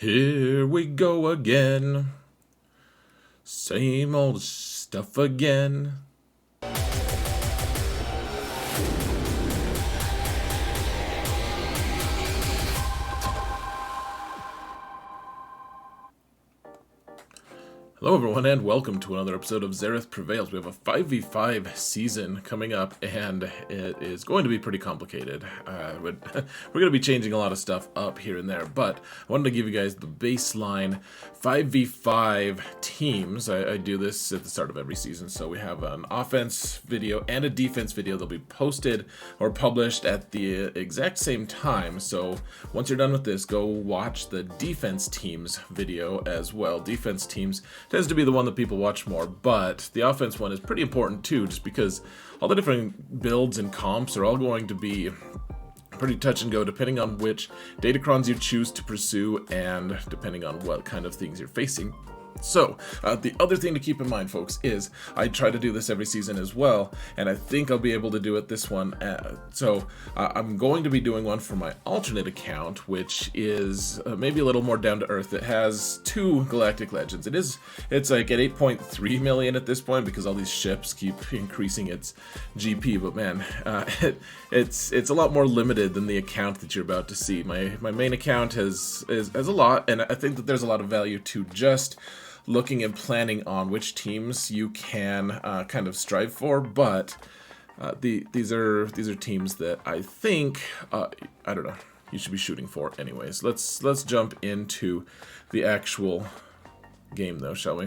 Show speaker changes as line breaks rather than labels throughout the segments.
Here we go again. Same old stuff again. Hello everyone and welcome to another episode of Zareth Prevails. We have a 5v5 season coming up and it is going to be pretty complicated. We're going to be changing a lot of stuff up here and there, but I wanted to give you guys the baseline 5v5 teams. I do this at the start of every season, so we have an offense video and a defense video. They'll be posted or published at the exact same time, so once you're done with this, go watch the defense teams video as well. Defense teams tends to be the one that people watch more, but the offense one is pretty important too, just because all the different builds and comps are all going to be pretty touch and go depending on which datacrons you choose to pursue and depending on what kind of things you're facing. So, the other thing to keep in mind, folks, is I try to do this every season as well, and I think I'll be able to do it this one. I'm going to be doing one for my alternate account, which is maybe a little more down to earth. It has 2 Galactic Legends. It's like at 8.3 million at this point because all these ships keep increasing its GP, but man, it's a lot more limited than the account that you're about to see. My main account has a lot, and I think that there's a lot of value to just looking and planning on which teams you can kind of strive for, but these are teams that I think I don't know, you should be shooting for anyways. Let's jump into the actual game though, shall we?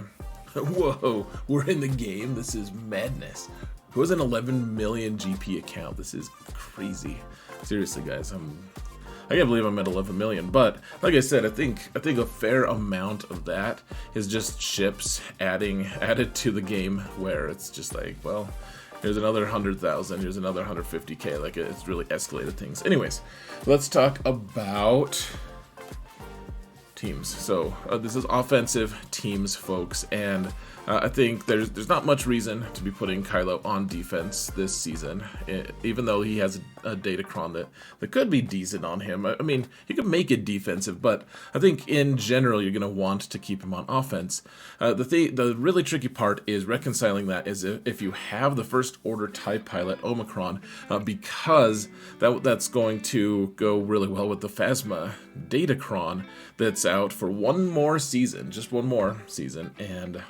Whoa, we're in the game. This is madness. Who has an 11 million GP account? This is crazy. Seriously, guys, I can't believe I'm at 11 million, but like I said, I think a fair amount of that is just ships added to the game, where it's just like, well, here's another 100,000, here's another 150k, like it's really escalated things. Anyways, let's talk about teams. So this is offensive teams, folks, and I think there's not much reason to be putting Kylo on defense this season, even though he has a datacron that could be decent on him. I mean, he could make it defensive, but I think in general you're going to want to keep him on offense. The really tricky part is reconciling that is if you have the First Order TIE Pilot Omicron, because that's going to go really well with the Phasma datacron that's out for one more season, just one more season, and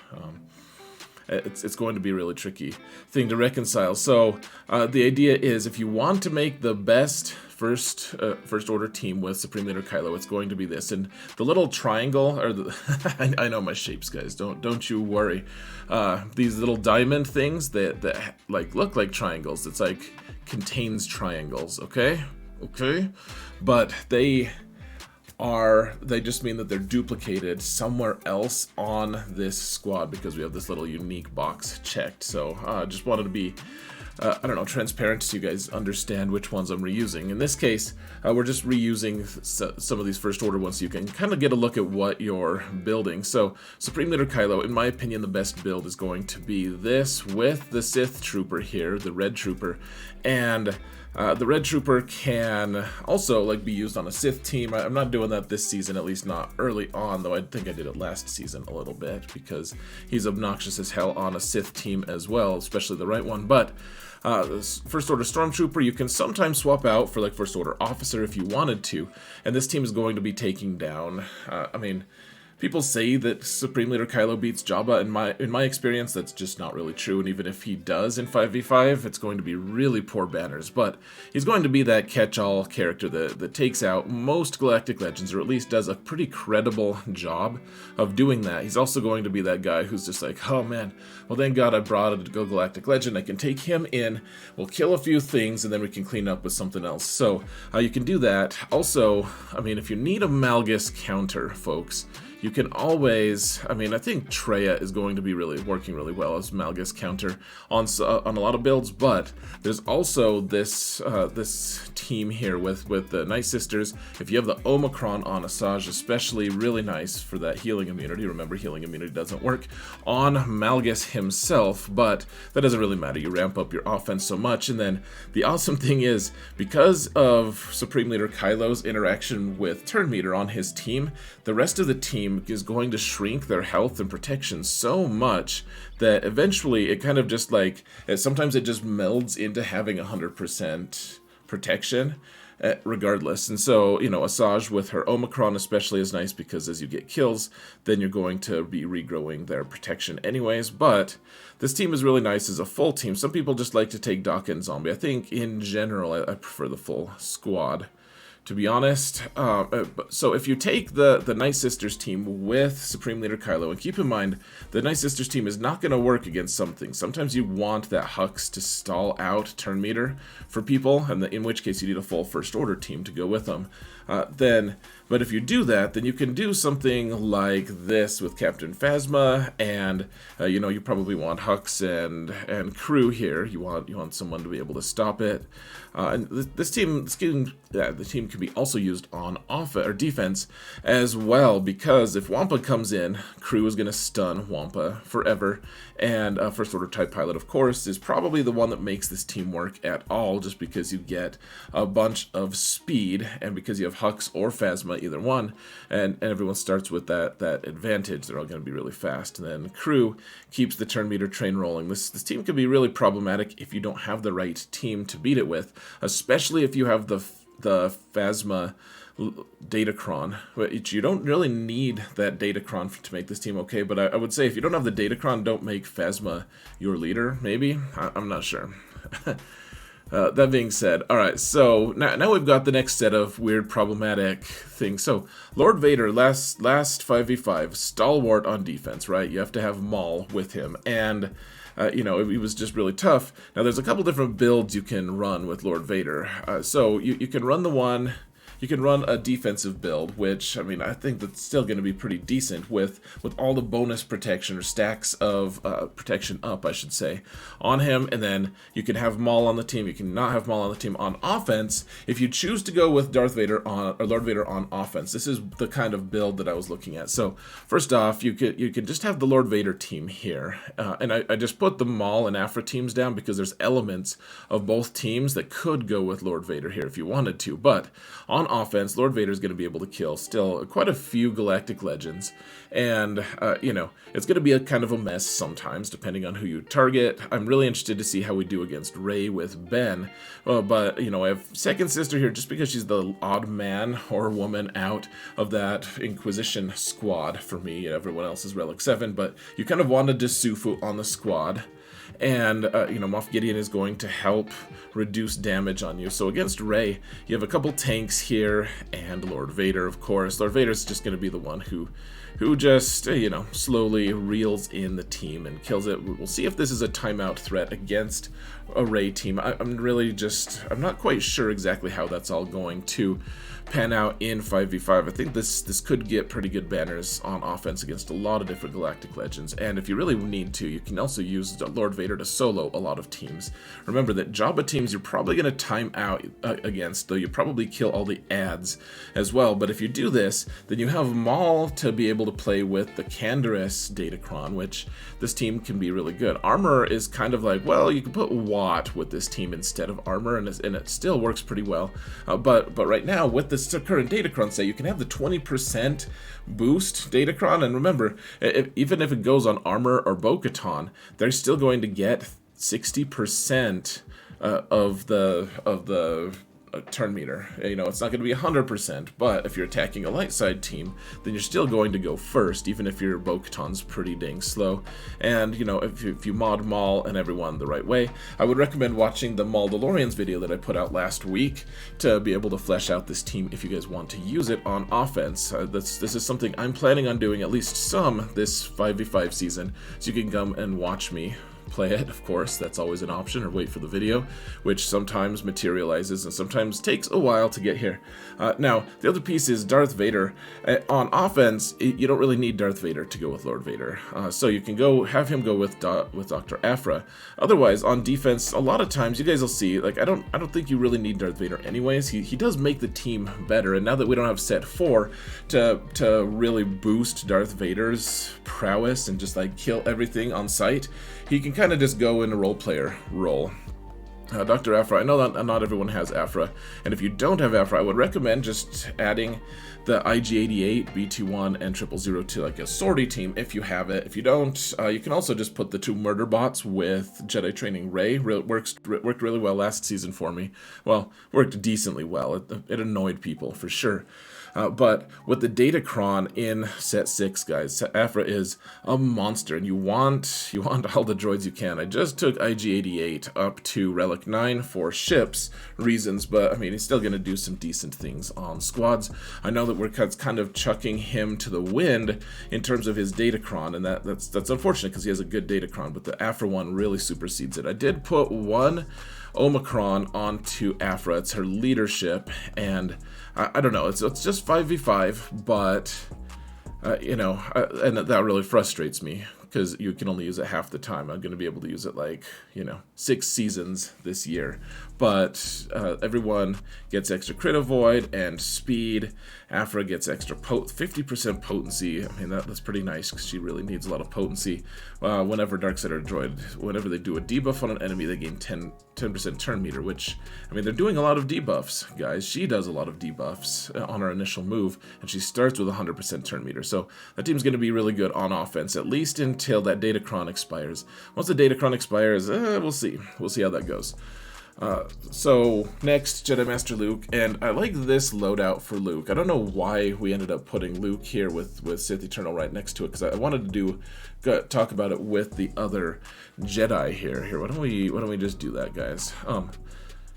it's going to be a really tricky thing to reconcile. So the idea is, if you want to make the best first order team with Supreme Leader Kylo, it's going to be this. And the little triangle, or I know my shapes, guys. Don't you worry. These little diamond things that like look like triangles. It's like contains triangles. Okay, but they just mean that they're duplicated somewhere else on this squad because we have this little unique box checked. So just wanted to be transparent so you guys understand which ones I'm reusing. In this case, we're just reusing some of these First Order ones so you can kind of get a look at what you're building. So Supreme Leader Kylo, in my opinion, the best build is going to be this with the Sith Trooper here, the Red Trooper, and the Red Trooper can also be used on a Sith team. I'm not doing that this season, at least not early on, though I think I did it last season a little bit because he's obnoxious as hell on a Sith team as well, especially the right one. But this First Order Stormtrooper you can sometimes swap out for First Order Officer if you wanted to, and this team is going to be taking down, people say that Supreme Leader Kylo beats Jabba. In my experience, that's just not really true. And even if he does in 5v5, it's going to be really poor banners. But he's going to be that catch-all character that takes out most Galactic Legends, or at least does a pretty credible job of doing that. He's also going to be that guy who's just like, oh man, well thank God I brought a Galactic Legend. I can take him in, we'll kill a few things, and then we can clean up with something else. So you can do that. Also, if you need a Malgus counter, folks, you can always, I mean, I think Traya is going to be working really well as Malgus counter on a lot of builds, but there's also this this team here with the Night Sisters. If you have the Omicron on Asajj, especially, really nice for that healing immunity. Remember, healing immunity doesn't work on Malgus himself, but that doesn't really matter. You ramp up your offense so much, and then the awesome thing is, because of Supreme Leader Kylo's interaction with Turn Meter on his team, the rest of the team is going to shrink their health and protection so much that eventually it kind of just like, sometimes it just melds into having 100% protection regardless. And so, you know, Asajj with her Omicron especially is nice because as you get kills, then you're going to be regrowing their protection anyways. But this team is really nice as a full team. Some people just like to take Daka and Zombie. I think in general I prefer the full squad, to be honest. So if you take the Night Sisters team with Supreme Leader Kylo, and keep in mind, the Night Sisters team is not going to work against something. Sometimes you want that Hux to stall out Turn Meter for people, and in which case you need a full First Order team to go with them. But if you do that, then you can do something like this with Captain Phasma, and you know, you probably want Hux and crew here. You want someone to be able to stop it. And the team can be also used on offense or defense as well, because if Wampa comes in, crew is going to stun Wampa forever, and First Order type pilot, of course, is probably the one that makes this team work at all, just because you get a bunch of speed, and because you have Hux or Phasma, either one, and everyone starts with that advantage. They're all going to be really fast. And then crew keeps the Turn Meter train rolling. This team can be really problematic if you don't have the right team to beat it with, especially if you have the Phasma Datacron, which you don't really need that Datacron to make this team okay, but I would say if you don't have the Datacron, don't make Phasma your leader, maybe? I'm not sure. That being said, alright, so now we've got the next set of weird problematic things. So, Lord Vader, last 5v5, stalwart on defense, right? You have to have Maul with him, and you know, it was just really tough. Now, there's a couple different builds you can run with Lord Vader. So, you can run you can run a defensive build, which, I mean, I think that's still going to be pretty decent with all the bonus protection, or stacks of protection up, I should say, on him. And then you can have Maul on the team. You can not have Maul on the team on offense. If you choose to go with Darth Vader or Lord Vader on offense, this is the kind of build that I was looking at. So first off, you could just have the Lord Vader team here, and I just put the Maul and Aphra teams down because there's elements of both teams that could go with Lord Vader here if you wanted to. But on offense, Lord Vader is going to be able to kill still quite a few galactic legends, and you know, it's going to be a kind of a mess sometimes depending on who you target. I'm really interested to see how we do against Rey with Ben, but you know, I have Second Sister here just because she's the odd man or woman out of that Inquisition squad for me. Everyone else is Relic 7, but you kind of wanted Dasufu on the squad. And, you know, Moff Gideon is going to help reduce damage on you. So against Rey, you have a couple tanks here, and Lord Vader, of course. Lord Vader's just going to be the one who just, you know, slowly reels in the team and kills it. We'll see if this is a timeout threat against a Rey team. I'm not quite sure exactly how that's all going to pan out in 5v5. I think this could get pretty good banners on offense against a lot of different galactic legends, and if you really need to, you can also use Lord Vader to solo a lot of teams. Remember that Jabba teams you're probably going to time out against, though you probably kill all the ads as well. But if you do this, then you have Maul to be able to play with the Canderous Datacron, which this team can be really good. Armor is kind of like, well, you can put Watt with this team instead of armor, and it still works pretty well. But right now, with this current Datacron set, you can have the 20% boost Datacron, and remember, even if it goes on armor or Bo-Katan, they're still going to get 60% of the turn meter. You know, it's not going to be 100%, but if you're attacking a light side team, then you're still going to go first, even if your Bo-Katan's pretty dang slow. And, you know, if you mod Maul and everyone the right way, I would recommend watching the Maldalorians video that I put out last week to be able to flesh out this team if you guys want to use it on offense. This is something I'm planning on doing at least some this 5v5 season, so you can come and watch me play it, of course, that's always an option, or wait for the video, which sometimes materializes and sometimes takes a while to get here. Now, the other piece is Darth Vader. On offense, you don't really need Darth Vader to go with Lord Vader, so you can have him go with Dr. Aphra. Otherwise, on defense, a lot of times you guys will see, like, I don't think you really need Darth Vader anyways. He does make the team better, and now that we don't have set 4 to really boost Darth Vader's prowess and just like kill everything on sight, he can kind of just go in a role player role. Dr. Aphra, I know that not everyone has Aphra, and if you don't have Aphra, I would recommend just adding the IG-88, B21, and 000 to like a sortie team if you have it. If you don't, you can also just put the 2 murder bots with Jedi Training Rey. Worked really well last season for me. Well, worked decently well. It annoyed people for sure. But with the Datacron in set 6, guys, Aphra is a monster, and you want all the droids you can. I just took IG-88 up to Relic 9 for ships reasons, but I mean, he's still going to do some decent things on squads. I know that we're kind of chucking him to the wind in terms of his Datacron, and that's unfortunate because he has a good Datacron, but the Aphra one really supersedes it. I did put one Omicron onto Aphra. It's her leadership, and I don't know, it's just 5v5, but and that really frustrates me because you can only use it half the time. I'm going to be able to use it like 6 seasons this year, but everyone gets extra crit avoid and speed. Aphra gets extra 50% potency. I mean, that's pretty nice because she really needs a lot of potency. Whenever Darksider droid, whenever they do a debuff on an enemy, they gain 10% turn meter, which, I mean, they're doing a lot of debuffs, guys. She does a lot of debuffs on her initial move, and she starts with 100% turn meter. So that team's going to be really good on offense, at least until that Datacron expires. Once the Datacron expires, we'll see. We'll see how that goes. So next, Jedi Master Luke, and I like this loadout for Luke. I don't know why we ended up putting Luke here with Sith Eternal right next to it, because I wanted to talk about it with the other Jedi here. Why don't we just do that, guys?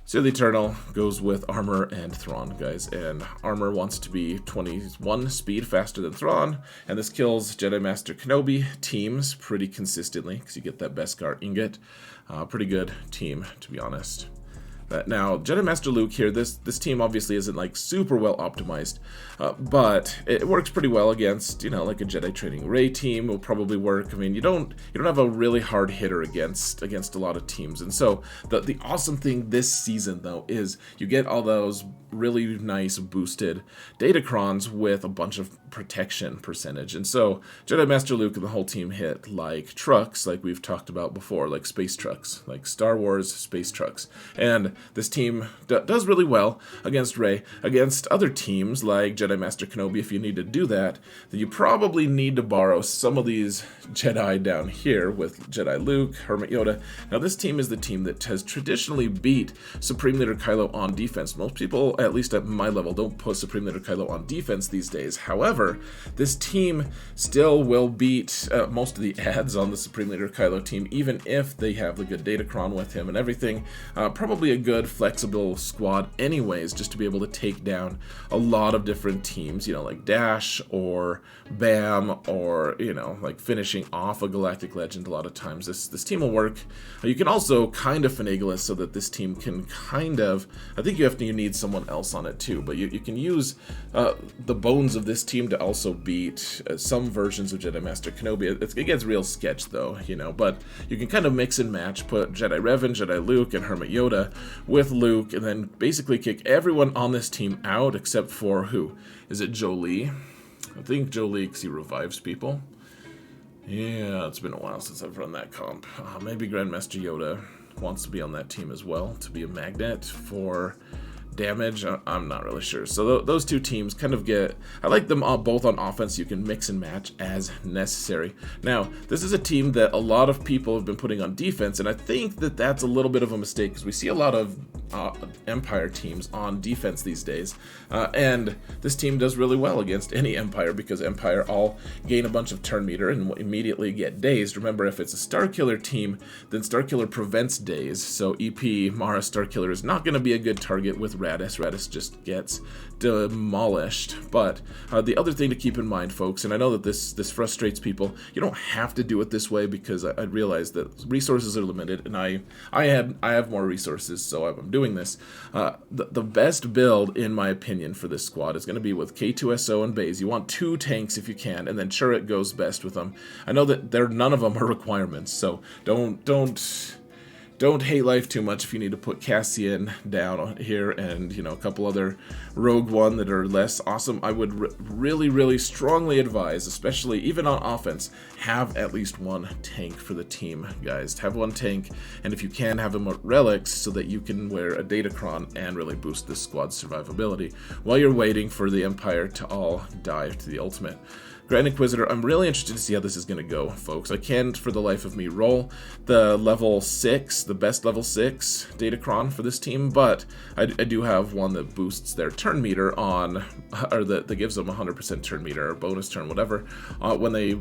Sith Eternal goes with Armor and Thrawn, guys, and Armor wants to be 21 speed faster than Thrawn, and this kills Jedi Master Kenobi teams pretty consistently, because you get that Beskar ingot. Pretty good team, to be honest. Now, Jedi Master Luke here, this team obviously isn't like super well optimized, but it works pretty well against, like a Jedi Training Rey team will probably work. I mean, you don't have a really hard hitter against a lot of teams, and so the awesome thing this season though is you get all those really nice boosted Datacrons with a bunch of protection percentage, and so Jedi Master Luke and the whole team hit like trucks, like we've talked about before, like space trucks, like Star Wars space trucks, and this team does really well against Rey. Against other teams like Jedi Master Kenobi, if you need to do that, then you probably need to borrow some of these Jedi down here with Jedi Luke, Hermit Yoda. Now this team is the team that has traditionally beat Supreme Leader Kylo on defense. Most people, at least at my level, don't put Supreme Leader Kylo on defense these days. However, this team still will beat most of the ads on the Supreme Leader Kylo team, even if they have the good Datacron with him and everything. Probably a good flexible squad anyways, just to be able to take down a lot of different teams, like Dash or Bam, or like finishing off a Galactic Legend. A lot of times this team will work. You can also kind of finagle it so that this team can kind of, I think you need someone else on it too, but you can use the bones of this team to also beat some versions of Jedi Master Kenobi. It gets real sketch though, but you can kind of mix and match, put Jedi Revan, Jedi Luke, and Hermit Yoda with Luke, and then basically kick everyone on this team out except for who? Is it Jolie? I think Jolie, because he revives people. Yeah, it's been a while since I've run that comp. Maybe Grandmaster Yoda wants to be on that team as well, to be a magnet for damage. I'm not really sure. So those two teams kind of I like them both on offense. You can mix and match as necessary. Now, this is a team that a lot of people have been putting on defense, and I think that that's a little bit of a mistake because we see a lot of Empire teams on defense these days, and this team does really well against any Empire because Empire all gain a bunch of turn meter and immediately get dazed. Remember, if it's a Starkiller team, then Starkiller prevents daze, so EP Mara Starkiller is not going to be a good target with Raddus. Raddus just gets demolished. But the other thing to keep in mind, folks, and I know that this frustrates people, you don't have to do it this way because I realize that resources are limited, and I have more resources, so I'm doing this. The best build, in my opinion, for this squad is going to be with K2SO and Baze. You want 2 tanks if you can, and then Chirrut goes best with them. I know that none of them are requirements, so don't hate life too much if you need to put Cassian down here and, you know, a couple other Rogue One that are less awesome. I would really strongly advise, especially even on offense, have at least 1 tank for the team, guys. Have 1 tank, and if you can, have them with relics so that you can wear a Datacron and really boost this squad's survivability while you're waiting for the Empire to all die to the ultimate. Grand Inquisitor, I'm really interested to see how this is going to go, folks. I can't, for the life of me, roll the level 6, the best level 6 Datacron for this team, but I do have one that boosts their turn meter on, or that gives them 100% turn meter, or bonus turn, whatever, when they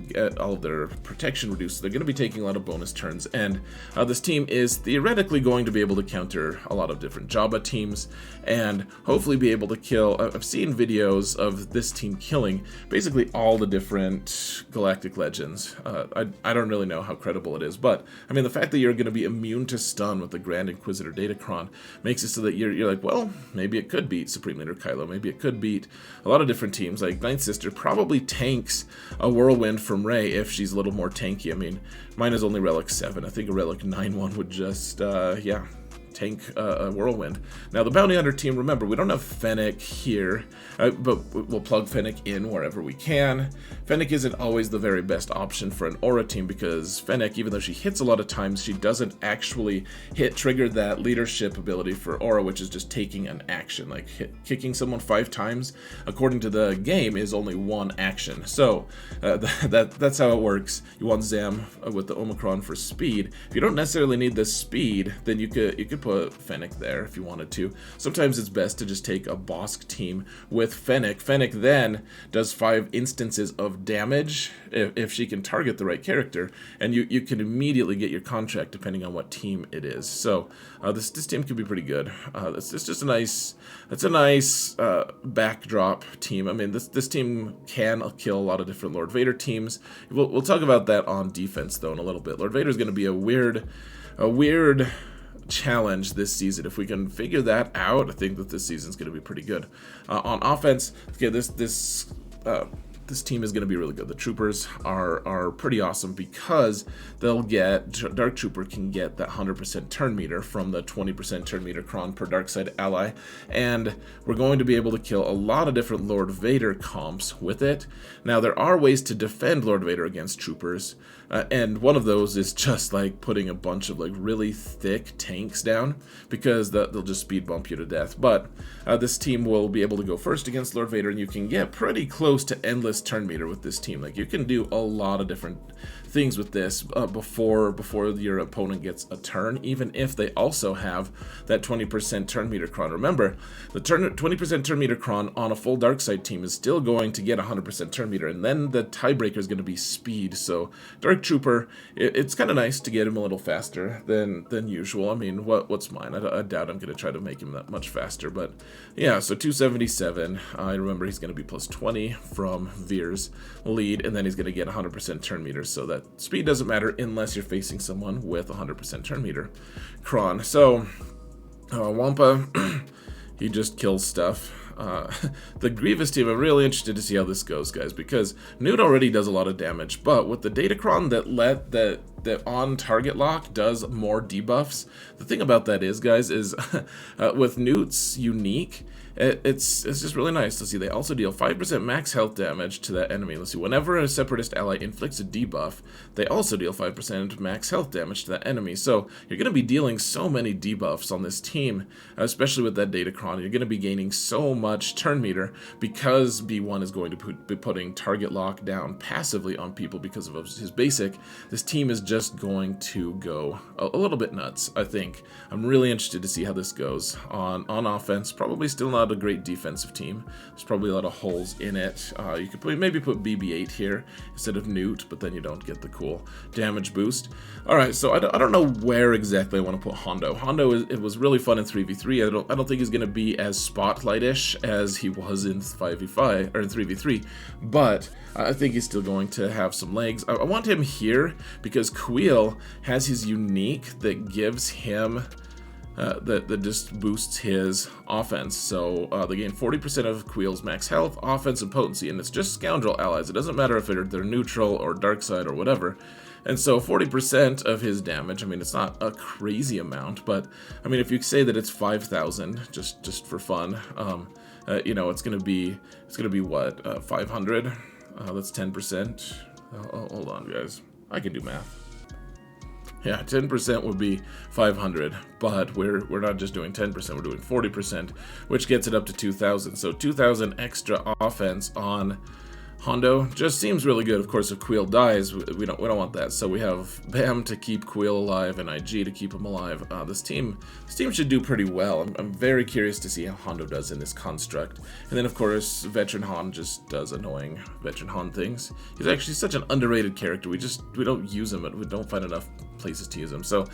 get all of their protection reduced. They're going to be taking a lot of bonus turns, and this team is theoretically going to be able to counter a lot of different Jabba teams, and hopefully be able to kill. I've seen videos of this team killing basically all the different galactic legends. I don't really know how credible it is, but I mean, the fact that you're going to be immune to stun with the Grand Inquisitor Datacron makes it so that you're like, well, maybe it could beat Supreme Leader Kylo, maybe it could beat a lot of different teams. Like Ninth Sister probably tanks a Whirlwind from Rey if she's a little more tanky. I mean, mine is only Relic 7. I think a Relic 9-1 would just, yeah, tank a Whirlwind. Now, the Bounty Hunter team, remember, we don't have Fennec here, but we'll plug Fennec in wherever we can. Fennec isn't always the very best option for an Aura team because Fennec, even though she hits a lot of times, she doesn't actually trigger that leadership ability for Aura, which is just taking an action. Like kicking someone 5 times, according to the game, is only 1 action. So that's how it works. You want Zam with the Omicron for speed. If you don't necessarily need the speed, then you could put Fennec there if you wanted to. Sometimes it's best to just take a Bosk team with Fennec. Fennec then does 5 instances of damage if she can target the right character, and you can immediately get your contract depending on what team it is. So this team could be pretty good. It's just a nice backdrop team. I mean, this team can kill a lot of different Lord Vader teams. We'll talk about that on defense though in a little bit. Lord Vader is going to be a weird challenge this season. If we can figure that out, I think that this season's going to be pretty good. On offense, okay, this team is going to be really good. The Troopers are pretty awesome because they'll get, Dark Trooper can get that 100% turn meter from the 20% turn meter cron per dark side ally, and we're going to be able to kill a lot of different Lord Vader comps with it. Now, there are ways to defend Lord Vader against Troopers, and one of those is just like putting a bunch of like really thick tanks down because they'll just speed bump you to death. But this team will be able to go first against Lord Vader, and you can get pretty close to endless turn meter with this team. Like, you can do a lot of different things with this before your opponent gets a turn, even if they also have that 20% turn meter cron. Remember, the 20% turn meter cron on a full dark side team is still going to get 100% turn meter, and then the tiebreaker is going to be speed. So Dark Trooper, it's kind of nice to get him a little faster than usual. I mean, what's mine? I doubt I'm going to try to make him that much faster, but yeah, so 277. I remember he's going to be plus 20 from Veer's lead, and then he's going to get 100% turn meter, so that speed doesn't matter unless you're facing someone with 100% turn meter cron. So Wampa, he just kills stuff. The Grievous team, I'm really interested to see how this goes, guys, because Newt already does a lot of damage, but with the Datacron that on target lock does more debuffs. The thing about that is, guys, is with Newt's unique, it's just really nice to see. They also deal 5% max health damage to that enemy. Let's see, whenever a Separatist ally inflicts a debuff, they also deal 5% max health damage to that enemy. So you're going to be dealing so many debuffs on this team, especially with that Datacron. You're going to be gaining so much turn meter because B1 is going to be putting target lock down passively on people because of his basic. This team is just going to go a little bit nuts, I think. I'm really interested to see how this goes. On offense, probably still not a great defensive team. There's probably a lot of holes in it. You could maybe put BB-8 here instead of Newt, but then you don't get the cool damage boost. Alright, so I don't know where exactly I want to put Hondo. Hondo, it was really fun in 3v3. I don't think he's going to be as spotlight-ish as he was in 5v5, or in 3v3, but I think he's still going to have some legs. I want him here because Queel has his unique that gives him that just boosts his offense. So they gain 40% of Queel's max health, offense, and potency, and it's just Scoundrel allies. It doesn't matter if they're neutral or dark side or whatever. And so 40% of his damage, I mean, it's not a crazy amount, but I mean, if you say that it's 5,000, just for fun, you know, it's gonna be what, 500? That's 10%. Hold on, guys. I can do math. Yeah, 10% would be 500, but we're not just doing 10%, we're doing 40%, which gets it up to 2,000. So 2,000 extra offense on Hondo just seems really good. Of course, if Queel dies, we don't want that. So we have Bam to keep Queel alive and IG to keep him alive. This team should do pretty well. I'm very curious to see how Hondo does in this construct. And then, of course, Veteran Han just does annoying Veteran Han things. He's actually such an underrated character. We don't use him, and we don't find enough places to use him. So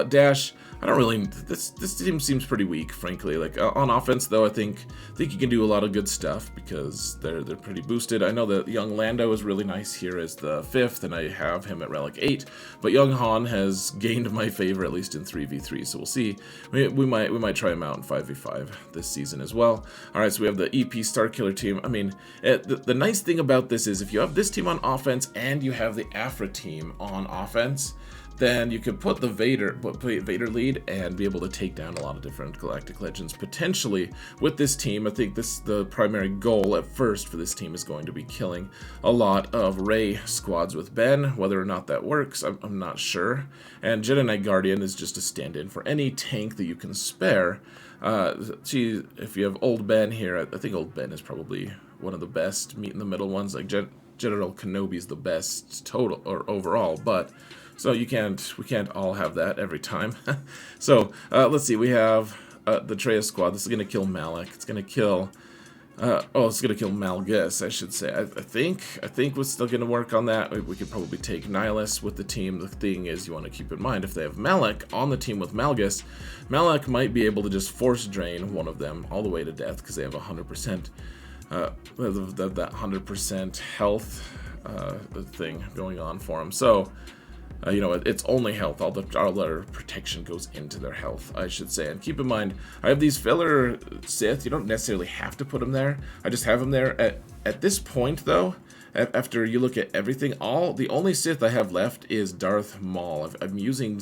Dash, I don't really. This team seems pretty weak, frankly. Like on offense, though, I think you can do a lot of good stuff because they're pretty boosted. I know that young Lando is really nice here as the 5th, and I have him at Relic 8. But young Han has gained my favor, at least in 3v3. So we'll see. We might try him out in 5v5 this season as well. All right, so we have the EP Starkiller team. I mean, the nice thing about this is if you have this team on offense and you have the Aphra team on offense, then you could put the Vader lead and be able to take down a lot of different Galactic Legends potentially with this team. I think the primary goal at first for this team is going to be killing a lot of Rey squads with Ben. Whether or not that works, I'm not sure. And Jedi Knight Guardian is just a stand-in for any tank that you can spare. If you have Old Ben here, I think Old Ben is probably one of the best meet in the middle ones. Like General Kenobi's the best total or overall, but so we can't all have that every time. So let's see, we have the Traya squad. This is gonna kill Malak. It's gonna kill it's gonna kill Malgus, I should say. I think we're still gonna work on that. We could probably take Nihilus with the team. The thing is, you want to keep in mind if they have Malak on the team with Malgus, Malak might be able to just force drain one of them all the way to death because they have 100%. That 100% health thing going on for them. So you know, it's only health. All their protection goes into their health, I should say. And keep in mind, I have these filler Sith. You don't necessarily have to put them there. I just have them there. At this point, though, after you look at everything, the only Sith I have left is Darth Maul. I'm using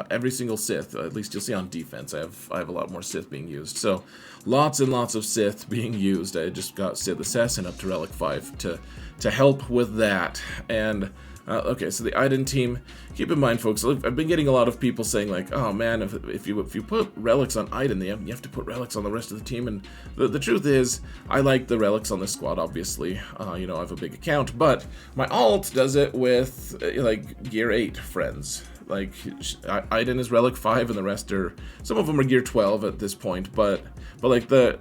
every single Sith. At least you'll see on defense. I have a lot more Sith being used. So lots and lots of Sith being used. I just got Sith Assassin up to Relic 5 to help with that. And okay, so the Iden team, keep in mind, folks, I've been getting a lot of people saying, like, oh man, if you put relics on Iden, you have to put relics on the rest of the team. And the truth is, I like the relics on this squad, obviously. You know, I have a big account, but my alt does it with, like, Gear 8 friends. Like, Iden is Relic 5, and the rest are, some of them are Gear 12 at this point, but like, the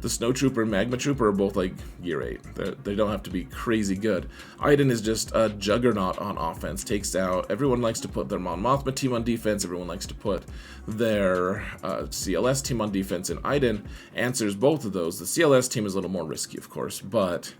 Snow Trooper and Magma Trooper are both like Gear 8. They don't have to be crazy good. Iden is just a juggernaut on offense. Takes out, everyone likes to put their Mon Mothma team on defense. Everyone likes to put their CLS team on defense. And Iden answers both of those. The CLS team is a little more risky, of course, but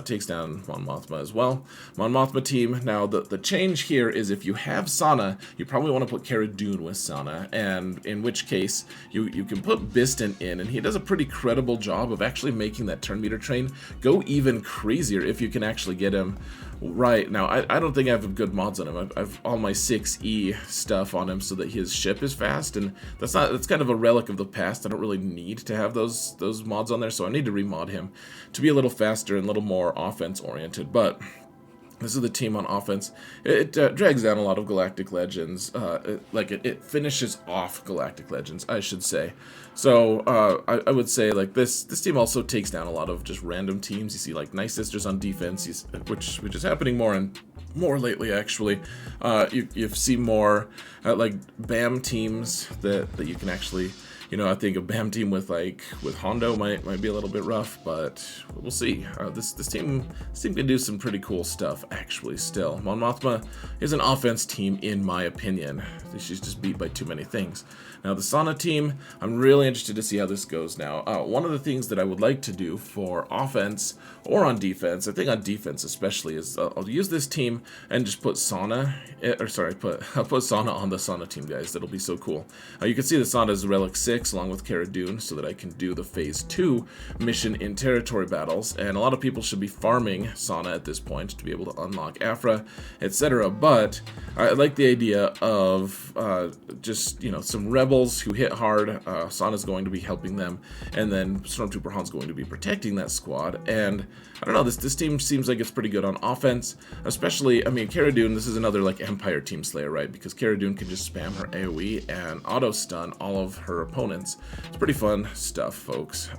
takes down Mon Mothma as well. Mon Mothma team, now the change here is if you have Sana, you probably want to put Cara Dune with Sana, and in which case you can put Bistan in, and he does a pretty credible job of actually making that turn meter train go even crazier if you can actually get him right. Now, I don't think I have good mods on him. I've all my 6E stuff on him so that his ship is fast, and that's kind of a relic of the past. I don't really need to have those mods on there, so I need to remod him to be a little faster and a little more offense oriented. But this is the team on offense. It drags down a lot of Galactic Legends. It finishes off Galactic Legends, I should say. So I would say, like, this team also takes down a lot of just random teams. You see, like, Night Sisters on defense, which is happening more in more lately, actually. You see more like BAM teams that you can actually, you know, I think a BAM team with Hondo might be a little bit rough, but we'll see. This team can do some pretty cool stuff, actually. Still, Mon Mothma is an offense team, in my opinion. She's just beat by too many things. Now, the Sana team, I'm really interested to see how this goes now. One of the things that I would like to do for offense or on defense, I think on defense especially, is I'll use this team and just put Sana, I'll put Sana on the Sana team, guys. That'll be so cool. You can see the Sana is Relic 6 along with Cara Dune so that I can do the Phase 2 mission in territory battles, and a lot of people should be farming Sana at this point to be able to unlock Aphra, etc. But I like the idea of just, you know, some rebels who hit hard. Sana's going to be helping them, and then Stormtrooper Han's going to be protecting that squad. And I don't know, this team seems like it's pretty good on offense, especially, I mean, Cara Dune, this is another like Empire team slayer, right? Because Cara Dune can just spam her AoE and auto stun all of her opponents. It's pretty fun stuff, folks.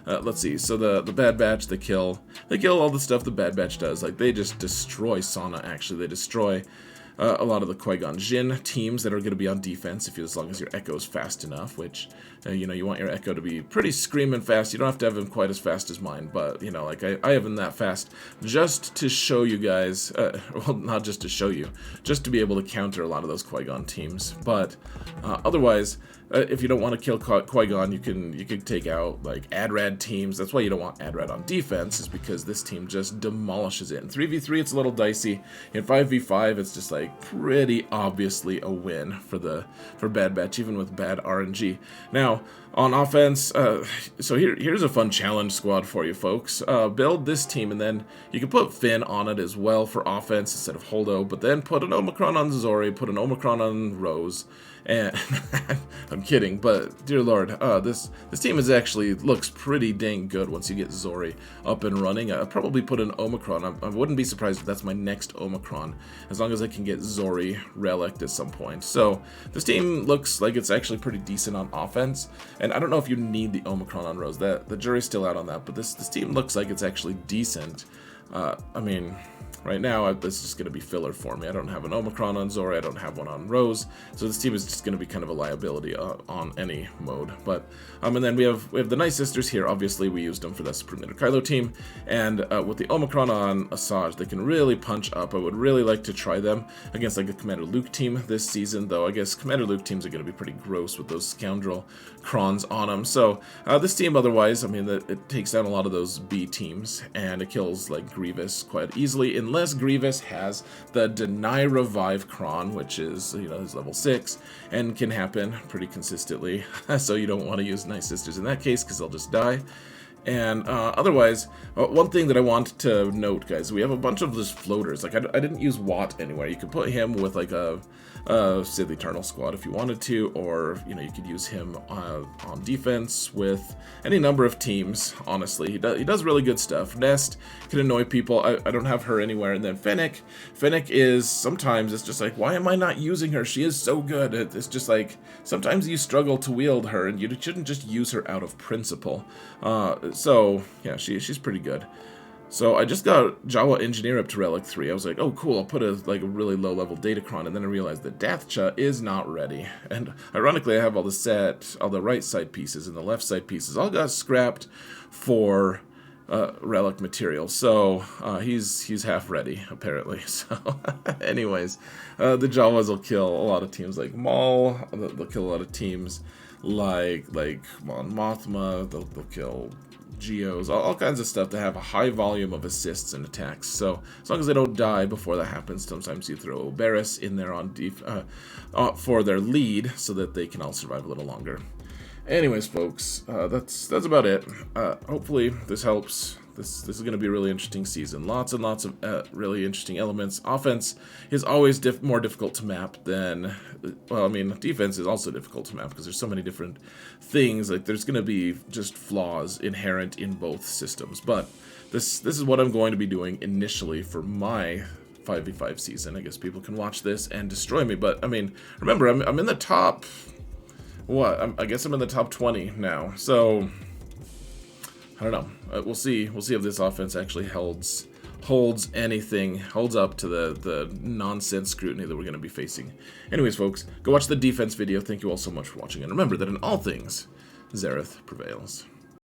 Let's see. So the Bad Batch, they kill all the stuff the Bad Batch does. Like, they just destroy Sana. Actually, they destroy a lot of the Qui-Gon Jinn teams that are going to be on defense, as long as your Echo's fast enough, which, you know, you want your Echo to be pretty screaming fast. You don't have to have him quite as fast as mine, but, you know, like, I have him that fast just to show you guys, well, not just to show you, just to be able to counter a lot of those Qui-Gon teams. But otherwise, if you don't want to kill Qui-Gon, you can take out like Adrad teams. That's why you don't want Adrad on defense, is because this team just demolishes it. In 3v3, it's a little dicey. In 5v5, it's just like pretty obviously a win for Bad Batch, even with bad RNG. Now, on offense, so here's a fun challenge squad for you folks. Build this team, and then you can put Finn on it as well for offense instead of Holdo, but then put an Omicron on Zori, put an Omicron on Rose, and I'm kidding, but dear Lord, this team is actually looks pretty dang good once you get Zori up and running. I'll probably put an Omicron. I wouldn't be surprised if that's my next Omicron, as long as I can get Zori relicked at some point. So this team looks like it's actually pretty decent on offense, and I don't know if you need the Omicron on Rose. The jury's still out on that, but this team looks like it's actually decent. I mean, right now, this is just going to be filler for me. I don't have an Omicron on Zori, I don't have one on Rose, so this team is just going to be kind of a liability on any mode. But and then we have the Night Sisters here. Obviously, we used them for the Supreme Leader Kylo team, and with the Omicron on Asajj, they can really punch up. I would really like to try them against like a Commander Luke team this season, though I guess Commander Luke teams are going to be pretty gross with those scoundrel crons on them. So this team, otherwise, I mean, it takes down a lot of those B teams, and it kills like Grievous quite easily, unless Grievous has the Deny Revive Cron, which is, you know, is level 6, and can happen pretty consistently. So you don't want to use Night Sisters in that case, because they'll just die. And otherwise, one thing that I want to note, guys, we have a bunch of these floaters. Like, I didn't use Watt anywhere. You could put him with like a Sith Eternal squad if you wanted to, or, you know, you could use him on defense with any number of teams. Honestly, he does really good stuff. Nest can annoy people. I don't have her anywhere. And then Fennec is, sometimes it's just like, why am I not using her? She is so good. It's just like, sometimes you struggle to wield her, and you shouldn't just use her out of principle. So yeah, she's pretty good. So I just got Jawa Engineer up to Relic 3. I was like, oh cool, I'll put a really low level Datacron, and then I realized that Dathcha is not ready. And ironically, I have all the right side pieces and the left side pieces all got scrapped for relic material. So he's half ready apparently. So anyways, the Jawas will kill a lot of teams like Maul. They'll kill a lot of teams like Mon Mothma. They'll kill Geos, all kinds of stuff to have a high volume of assists and attacks. So as long as they don't die before that happens, sometimes you throw Barriss in there on for their lead so that they can all survive a little longer. Anyways, folks, that's about it. Hopefully this helps. This is going to be a really interesting season. Lots and lots of really interesting elements. Offense is always more difficult to map than, well, I mean, defense is also difficult to map because there's so many different things. Like, there's going to be just flaws inherent in both systems. But this is what I'm going to be doing initially for my 5v5 season. I guess people can watch this and destroy me. But, I mean, remember, I'm in the top, I guess I'm in the top 20 now. So I don't know. We'll see. We'll see if this offense actually holds holds up to the nonsense scrutiny that we're going to be facing. Anyways, folks, go watch the defense video. Thank you all so much for watching, and remember that in all things, Xaereth prevails.